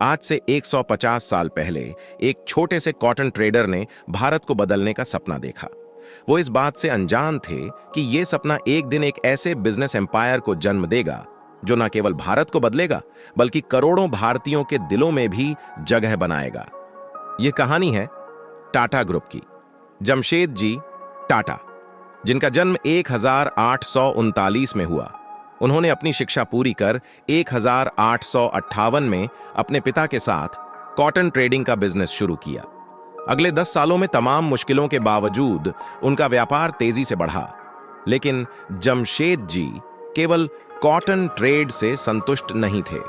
आज से 150 साल पहले एक छोटे से कॉटन ट्रेडर ने भारत को बदलने का सपना देखा। वो इस बात से अनजान थे कि ये सपना एक दिन एक ऐसे बिजनेस एम्पायर को जन्म देगा जो न केवल भारत को बदलेगा बल्कि करोड़ों भारतीयों के दिलों में भी जगह बनाएगा। ये कहानी है टाटा ग्रुप की। जमशेद जी टाटा, जिनका जन्म 1839 में हुआ, उन्होंने अपनी शिक्षा पूरी कर 1858 में अपने पिता के साथ कॉटन ट्रेडिंग का बिजनेस शुरू किया। अगले 10 सालों में तमाम मुश्किलों के बावजूद उनका व्यापार तेजी से बढ़ा, लेकिन जमशेद जी केवल कॉटन ट्रेड से संतुष्ट नहीं थे।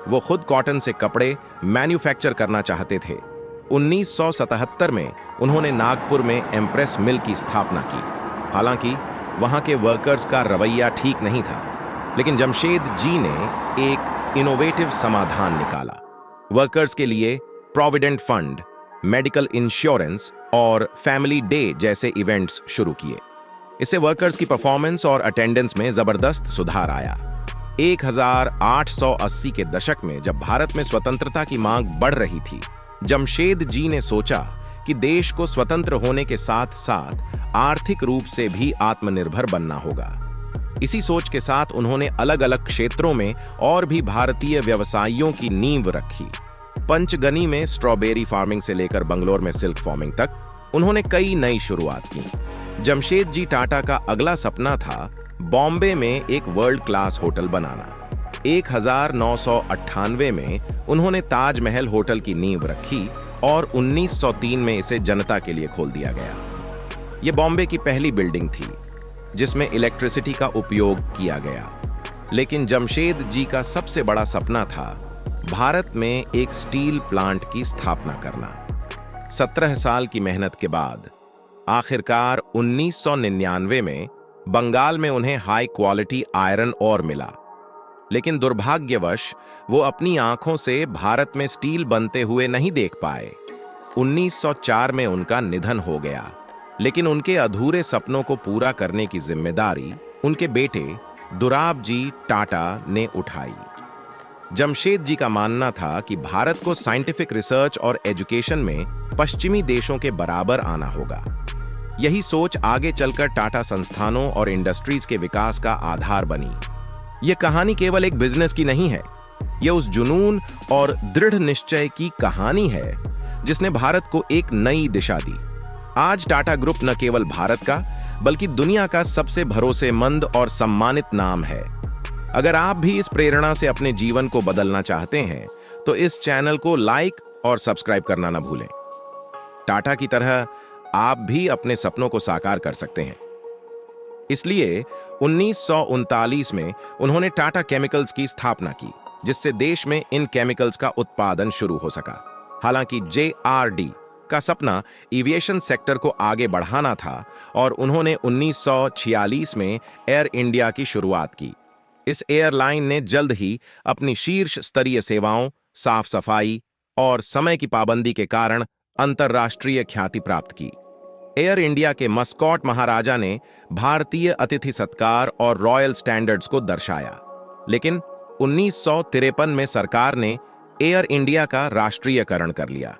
वो खुद कॉटन से कपड़े मैन्युफैक्चर करना चाहते थे। 1977 में उन्होंने नागपुर में एम्प्रेस मिल की स्थापना की। हालांकि वहां के वर्कर्स का रवैया ठीक नहीं था, लेकिन जमशेद जी ने एक इनोवेटिव समाधान निकाला। वर्कर्स के लिए प्रोविडेंट फंड, मेडिकल इंश्योरेंस और फैमिली डे जैसे इवेंट्स शुरू किए। इससे वर्कर्स की परफॉर्मेंस और अटेंडेंस में जबरदस्त सुधार आया। 1880 के दशक में जब भारत में स्वतंत्रता की मांग बढ़ रही थी, जमशेद जी ने सोचा कि देश को स्वतंत्र होने के साथ साथ आर्थिक रूप से भी आत्मनिर्भर बनना होगा। इसी सोच के साथ उन्होंने अलग अलग क्षेत्रों में और भी भारतीय व्यवसायियों की नींव रखी। पंचगनी में स्ट्रॉबेरी फार्मिंग से लेकर बंगलोर में सिल्क फार्मिंग तक उन्होंने कई नई शुरुआत की। जमशेद जी टाटा का अगला सपना था बॉम्बे में एक वर्ल्ड क्लास होटल बनाना। 1998 में उन्होंने ताजमहल होटल की नींव रखी और 1903 में इसे जनता के लिए खोल दिया गया। यह बॉम्बे की पहली बिल्डिंग थी जिसमें इलेक्ट्रिसिटी का उपयोग किया गया। लेकिन जमशेद जी का सबसे बड़ा सपना था भारत में एक स्टील प्लांट की स्थापना करना। 17 साल की मेहनत के बाद आखिरकार 1999 में बंगाल में उन्हें हाई क्वालिटी आयरन ओर मिला, लेकिन दुर्भाग्यवश वो अपनी आंखों से भारत में स्टील बनते हुए नहीं देख पाए। 1904 में उनका निधन हो गया, लेकिन उनके अधूरे सपनों को पूरा करने की जिम्मेदारी उनके बेटे दुराब जी टाटा ने उठाई। जमशेद जी का मानना था कि भारत को साइंटिफिक रिसर्च और एजुकेशन में पश्चिमी देशों के बराबर आना होगा। यही सोच आगे चलकर टाटा संस्थानों और इंडस्ट्रीज के विकास का आधार बनी। यह कहानी केवल एक बिजनेस की नहीं है, यह उस जुनून और दृढ़ निश्चय की कहानी है जिसने भारत को एक नई दिशा दी। आज टाटा ग्रुप न केवल भारत का बल्कि दुनिया का सबसे भरोसेमंद और सम्मानित नाम है। अगर आप भी इस प्रेरणा से अपने जीवन को बदलना चाहते हैं तो इस चैनल को लाइक और सब्सक्राइब करना न भूलें। टाटा की तरह आप भी अपने सपनों को साकार कर सकते हैं। इसलिए 1939 में उन्होंने टाटा केमिकल्स की स्थापना की, जिससे देश में इन केमिकल्स का उत्पादन शुरू हो सका। हालांकि JRD का सपना एविएशन सेक्टर को आगे बढ़ाना था और उन्होंने 1946 में एयर इंडिया की शुरुआत की। इस एयरलाइन ने जल्द ही अपनी शीर्ष स्तरीय सेवाओं, साफ सफाई और समय की पाबंदी के कारण अंतर्राष्ट्रीय ख्याति प्राप्त की। एयर इंडिया के मस्कॉट महाराजा ने भारतीय अतिथि सत्कार और रॉयल स्टैंडर्ड्स को दर्शाया, लेकिन 1953 में सरकार ने एयर इंडिया का राष्ट्रीयकरण कर लिया,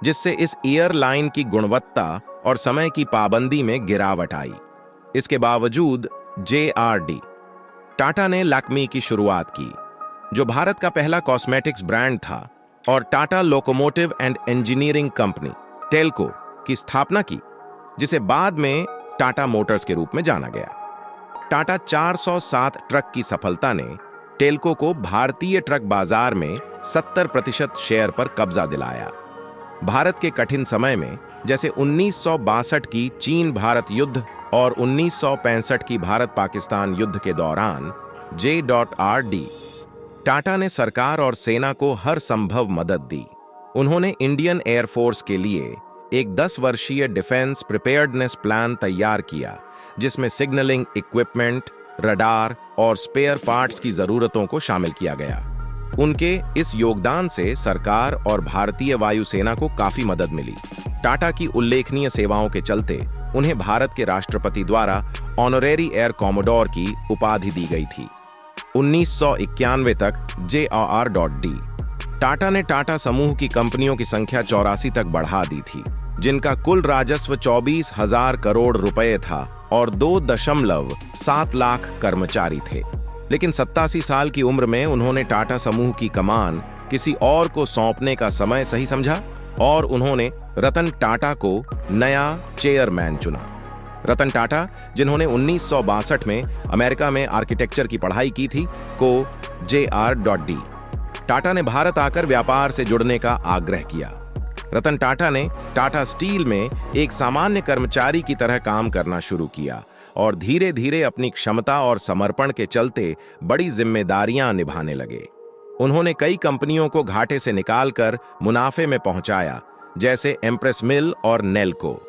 जिससे इस एयरलाइन की गुणवत्ता और समय की पाबंदी में गिरावट आई। इसके बावजूद JRD टाटा ने लैक्मी की शुरुआत की, जो भारत का पहला कॉस्मेटिक्स ब्रांड था, और Tata locomotive and engineering company Telco की स्थापना की, जिसे बाद में टाटा मोटर्स के रूप में जाना गया। टाटा 407 ट्रक की सफलता ने टेल्को को भारतीय ट्रक बाजार में 70% शेयर पर कब्जा दिलाया। भारत के कठिन समय में, जैसे 1962 की चीन भारत युद्ध और 1965 की भारत पाकिस्तान युद्ध के दौरान JRD टाटा ने सरकार और सेना को हर संभव मदद दी। उन्होंने इंडियन एयरफोर्स के लिए एक 10 वर्षीय डिफेंस प्रिपेयर्डनेस प्लान तैयार किया, जिसमें सिग्नलिंग इक्विपमेंट, रडार और स्पेयर पार्ट्स की जरूरतों को शामिल किया गया। उनके इस योगदान से सरकार और भारतीय वायुसेना को काफी मदद मिली। टाटा की उल्लेखनीय सेवाओं के चलते उन्हें भारत के राष्ट्रपति द्वारा ऑनरेरी एयर कॉमोडोर की उपाधि दी गई थी। 1991 तक JRD टाटा ने टाटा समूह की कंपनियों की संख्या 84 तक बढ़ा दी थी, जिनका कुल राजस्व 24,000 करोड़ रुपए था और 2.7 लाख कर्मचारी थे। लेकिन 87 साल की उम्र में उन्होंने टाटा समूह की कमान किसी और को सौंपने का समय सही समझा और उन्होंने रतन टाटा को नया चेयरमैन चुना। रतन टाटा, जिन्होंने 1962 में अमेरिका में आर्किटेक्चर की पढ़ाई की थी, को Jr.D. टाटा ने भारत आकर व्यापार से जुड़ने का आग्रह किया। रतन टाटा ने टाटा स्टील में एक सामान्य कर्मचारी की तरह काम करना शुरू किया और धीरे धीरे अपनी क्षमता और समर्पण के चलते बड़ी जिम्मेदारियां निभाने लगे। उन्होंने कई कंपनियों को घाटे से निकालकर मुनाफे में पहुंचाया, जैसे एम्प्रेस मिल और नेल्को।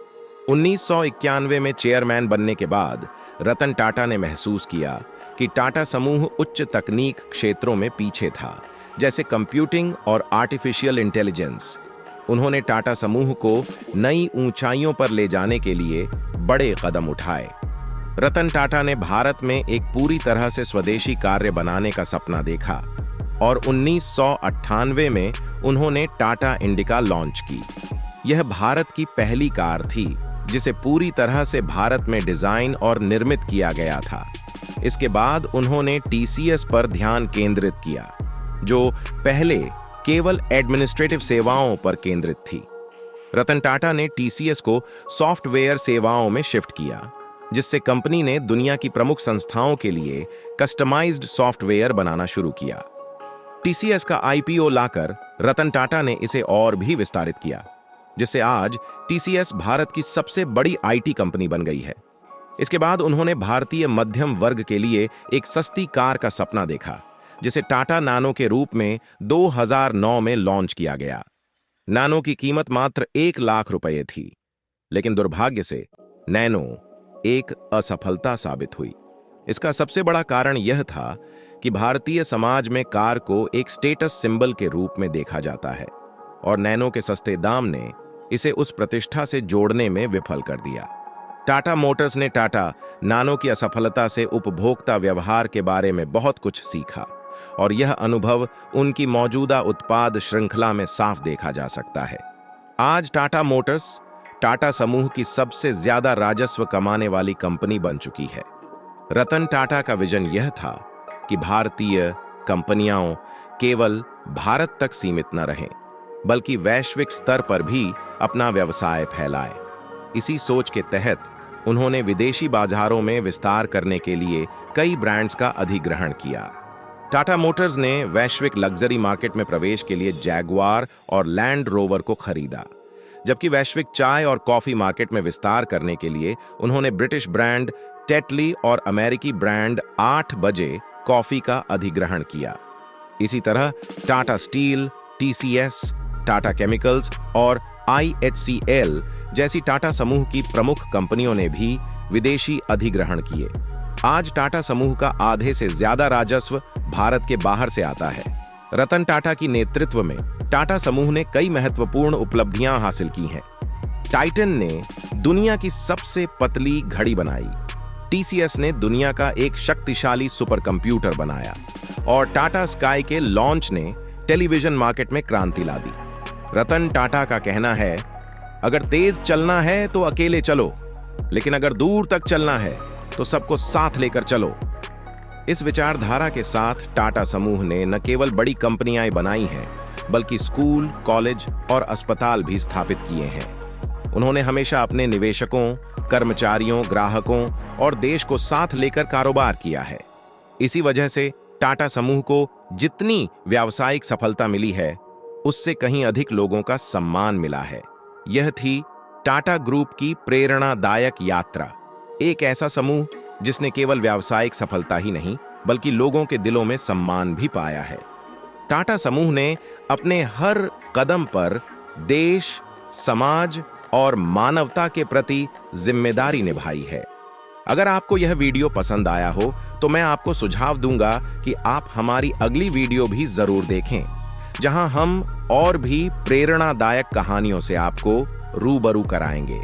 1991 में चेयरमैन बनने के बाद रतन टाटा ने महसूस किया कि टाटा समूह उच्च तकनीक क्षेत्रों में पीछे था, जैसे कंप्यूटिंग और आर्टिफिशियल इंटेलिजेंस। उन्होंने टाटा समूह को नई ऊंचाइयों पर ले जाने के लिए बड़े कदम उठाए। रतन टाटा ने भारत में एक पूरी तरह से स्वदेशी कार्य बनाने का सपना देखा और 1998 में उन्होंने टाटा इंडिका लॉन्च की। यह भारत की पहली कार थी जिसे पूरी तरह से भारत में डिजाइन और निर्मित किया गया था। इसके बाद उन्होंने टीसीएस पर ध्यान केंद्रित किया, जो पहले केवल एडमिनिस्ट्रेटिव सेवाओं पर केंद्रित थी। रतन टाटा ने टीसीएस को सॉफ्टवेयर सेवाओं में शिफ्ट किया, जिससे कंपनी ने दुनिया की प्रमुख संस्थाओं के लिए कस्टमाइज्ड सॉफ्टवेयर बनाना शुरू किया। टीसीएस का आईपीओ लाकर रतन टाटा ने इसे और भी विस्तारित किया, जिससे आज टीसीएस भारत की सबसे बड़ी आईटी कंपनी बन गई है। इसके बाद उन्होंने भारतीय मध्यम वर्ग के लिए एक सस्ती कार का सपना देखा, जिसे टाटा नैनो के रूप में 2009 में लॉन्च किया गया। नैनो की कीमत मात्र 1 लाख रुपए थी, लेकिन दुर्भाग्य से नैनो एक असफलता साबित हुई। इसका सबसे बड़ा कारण यह था कि भारतीय समाज में कार को एक स्टेटस सिंबल के रूप में देखा जाता है और नैनो के सस्ते दाम ने इसे उस प्रतिष्ठा से जोड़ने में विफल कर दिया। टाटा मोटर्स ने टाटा नैनो की असफलता से उपभोक्ता व्यवहार के बारे में बहुत कुछ सीखा और यह अनुभव उनकी मौजूदा उत्पाद श्रृंखला में साफ देखा जा सकता है। आज टाटा मोटर्स टाटा समूह की सबसे ज्यादा राजस्व कमाने वाली कंपनी बन चुकी है। रतन टाटा का विजन यह था कि भारतीय कंपनियां केवल भारत तक सीमित न रहें, बल्कि वैश्विक स्तर पर भी अपना व्यवसाय फैलाएं। इसी सोच के तहत उन्होंने विदेशी बाजारों में विस्तार करने के लिए कई ब्रांड्स का अधिग्रहण किया। टाटा मोटर्स ने वैश्विक लग्जरी मार्केट में प्रवेश के लिए जैगुआर और लैंड रोवर को खरीदा, जबकि वैश्विक चाय और कॉफी मार्केट में विस्तार करने के लिए उन्होंने ब्रिटिश ब्रांड टेटली और अमेरिकी ब्रांड 8 बजे कॉफी का अधिग्रहण किया। इसी तरह Tata steel, TCS, Tata chemicals और IHCL जैसी टाटा समूह की प्रमुख कंपनियों ने भी विदेशी अधिग्रहण किए। आज टाटा समूह का आधे से ज्यादा राजस्व भारत के बाहर से आता है। रतन टाटा की नेतृत्व में टाटा समूह ने कई महत्वपूर्ण उपलब्धियां हासिल की हैं। टाइटन ने दुनिया की सबसे पतली घड़ी बनाई, टीसीएस ने दुनिया का एक शक्तिशाली सुपर कंप्यूटर बनाया और टाटा स्काई के लॉन्च ने टेलीविजन मार्केट में क्रांति ला दी। रतन टाटा का कहना है, अगर तेज चलना है तो अकेले चलो, लेकिन अगर दूर तक चलना है तो सबको साथ लेकर चलो। इस विचारधारा के साथ टाटा समूह ने न केवल बड़ी कंपनियां बनाई हैं, बल्कि स्कूल, कॉलेज और अस्पताल भी स्थापित किए हैं। उन्होंने हमेशा अपने निवेशकों, कर्मचारियों, ग्राहकों और देश को साथ लेकर कारोबार किया है। इसी वजह से टाटा समूह को जितनी व्यावसायिक सफलता मिली है, उससे कहीं अधिक लोगों का सम्मान मिला है। यह थी टाटा ग्रुप की प्रेरणादायक यात्रा, एक ऐसा समूह जिसने केवल व्यावसायिक सफलता ही नहीं, बल्कि लोगों के दिलों में सम्मान भी पाया है। टाटा समूह ने अपने हर कदम पर देश, समाज और मानवता के प्रति जिम्मेदारी निभाई है। अगर आपको यह वीडियो पसंद आया हो तो मैं आपको सुझाव दूंगा कि आप हमारी अगली वीडियो भी जरूर देखें, जहां हम और भी प्रेरणादायक कहानियों से आपको रूबरू कराएंगे।